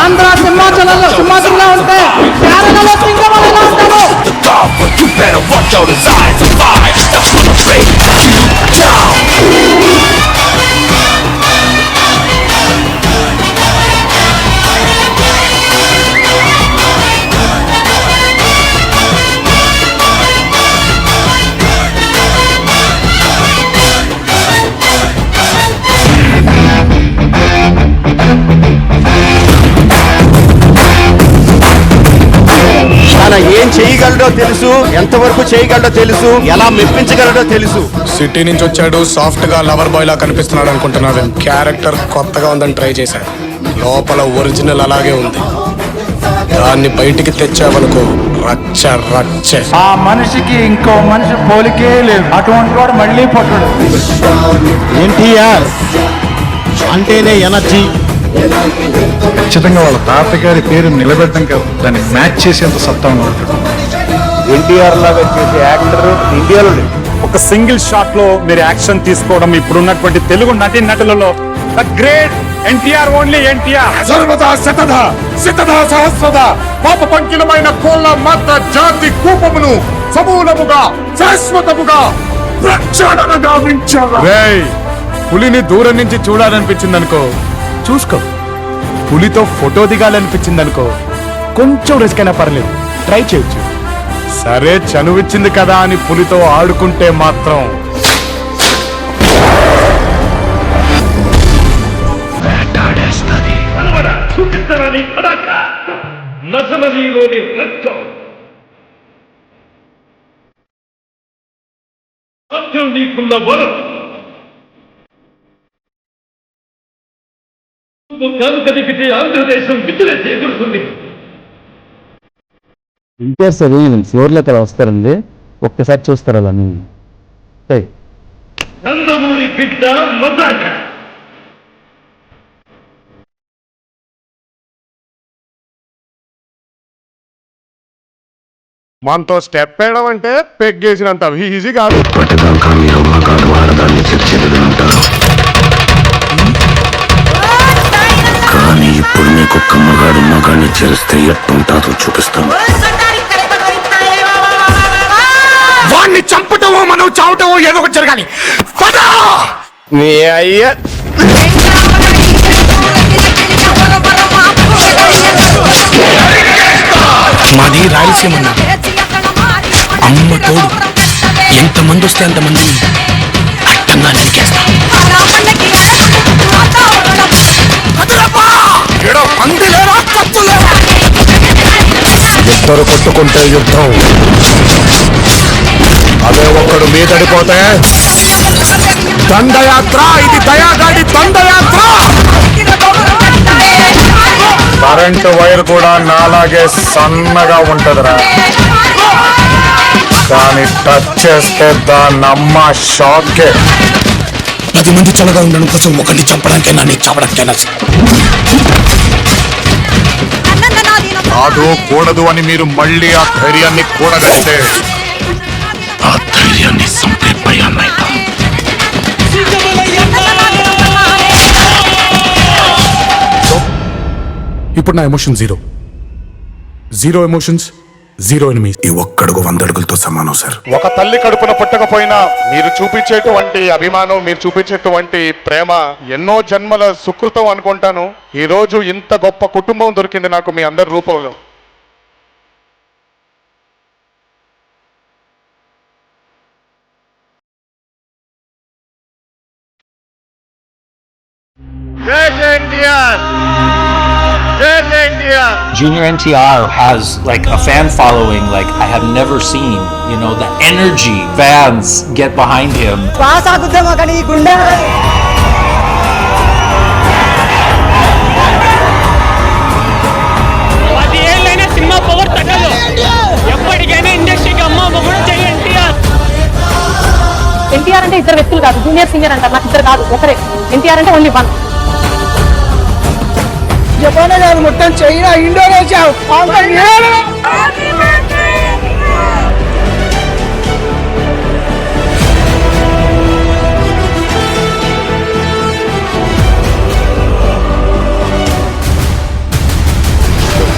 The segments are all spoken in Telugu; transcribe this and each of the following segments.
ఆంధ్ర సింహాచలంలో సింహాచలంలో ఉంటే కేరళలో సింగమలో ఉంటారు. You better watch out his eyes of fire. That's gonna break you down. ఏం చేయగలడో తెలుసు, ఎంతవరకు చేయగలడో తెలుసు, ఎలా మెప్పించగలడో తెలుసు. సిటీ నుంచి వచ్చాడు, సాఫ్ట్ గా లవర్ బాయ్ లా కనిపిస్తున్నాడు అనుకుంటున్నాడు. క్యారెక్టర్ కొత్తగా ఉందని ట్రై చేశాడు. లోపల ఒరిజినల్ అలాగే ఉంది. దాన్ని బయటికి తెచ్చావనుకో రచ్చ రచ్చ. ఆ మనిషికి ఇంకో మనిషి పోలికే లేదు. అటువంటి వాడు మళ్ళీ పట్టుడు. ఎన్టీఆర్ అంటేనే ఎనర్జీ. ఖచ్చితంగా వాళ్ళ తాతగారి పేరు నిలబెట్టడం కాదు, దాన్ని మ్యాచ్ చేసేంత సత్తా ఉన్నాడు. ఎన్టీఆర్ లాగా చేసే యాక్టర్ ఇండియాలో లేదు. ఒక సింగిల్ షాట్ లో మీరు యాక్షన్ తీసుకోవడం ఇప్పుడున్నటువంటి తెలుగు నటి నటులలో the great NTR, only NTR. సర్వదా శతధ శతధ సహస్రద పాప పంకిలమైన కోళ్ళ మాత్ర జాతి కూపమును సమూలముగా శాశ్వతముగా ప్రక్షాళనగా వించారు. పులిని దూరం నుంచి చూడాలనిపించింది అనుకో, చూసుకో. పులితో ఫోటో దిగాలనిపించింది అనుకో, కొంచెం రిస్క్ అయినా పర్లేదు, ట్రై చేయొచ్చు. సరే చనువిచ్చింది కదా అని పులితో ఆడుకుంటే మాత్రం వేటాడేస్తుంది. నసనదిలోని రక్తం నీకున్న వరం కదిపితే ఆంధ్రదేశం విద్యుత్ ఎదుర్కొంది. ఇంటర్ సార్ ఫ్లోర్లో అలా వస్తారండి, ఒక్కసారి చూస్తారు అలా నందమూరి బిడ్డ మజాక. మనతో స్టెప్ వేయడం అంటే పెగ్గేసినంత ఈజీ కాదు. ఇప్పటిదాకా మీ అమ్మగారు ఆడదాన్ని చర్చిందంటారు, కానీ ఇప్పుడు మీకు కమ్మగాడు మగాన్ని చేరిస్తే ఎట్టుంటాదో చూపిస్తాను. వాణ్ణి చంపటమో మనం చావటమో ఏదో ఒకటి జరగాలి. మీ అయ్యా మాది రాయలసీమ. అమ్మ తోడు, ఎంతమంది వస్తే అంతమందిని అట్టంగా నరికేస్తా. ఇద్దరు కొట్టుకుంటే యుద్ధం, అదే ఒక్కడు మీదడిపోతే దండయాత్ర. ఇది దయాగాడి దండయాత్ర. కరెంటు వైర్ కూడా నాలాగే సన్నగా ఉంటదిరా, కానీ టచ్ చేస్తే దాన్నమ్మ షాకే. 10 మంది చల్లగా ఉండడం కోసం ఒకరిని చంపడానికైనా నీ చావడానికైనా కాదు కూడదు అని మీరు మళ్ళీ ఆ ధైర్యాన్ని కూడగలిగితే ఆ ధైర్యాన్ని సంపే భయాన్నైనా. ఇప్పుడు నా emotion zero emotions, zero enemies. ఈ ఒక్కడుగు 100 అడుగులతో సమానం సార్. ఒక తల్లి కడుపున పుట్టకపోయినా మీరు చూపించేటువంటి అభిమానం, మీరు చూపించేటువంటి ప్రేమ ఎన్నో జన్మల సుకృతం అనుకుంటాను. ఈ రోజు ఇంత గొప్ప కుటుంబం దొరికింది నాకు మీ అందరి రూపంలో. Junior NTR has like a fan following like I have never seen. You know, the energy fans get behind him. Cinema power తగ్గదు, ఎప్పటికైనా ఇండస్ట్రీకి అమ్మ కూడా చేయండి. ఎన్టీఆర్ అంటే ఇద్దరు వ్యక్తులు కాదు, జూనియర్ సీనియర్ అంటారు. నాకు ఇద్దరు కాదు, ఒకరే. ఎన్టీఆర్ అంటే ఓన్లీ వన్. జపాన్ కాదు, మొత్తం China, Indonesia,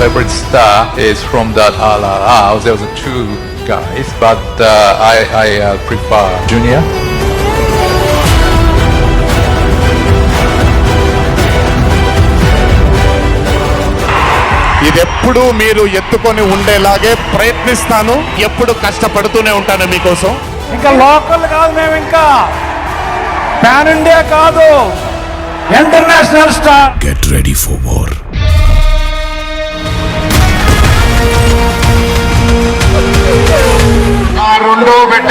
favorite star is from that Ala House. There was two guys, but I prefer Junior. ఇదెప్పుడు మీరు ఎత్తుకొని ఉండేలాగే ప్రయత్నిస్తాను. ఎప్పుడు కష్టపడుతూనే ఉంటాను మీకోసం. ఇంకా లోకల్ కాదు, మేము ఇంకా పాన్ ఇండియా కాదు, international star. Get ready for war. రెండో బిడ్డ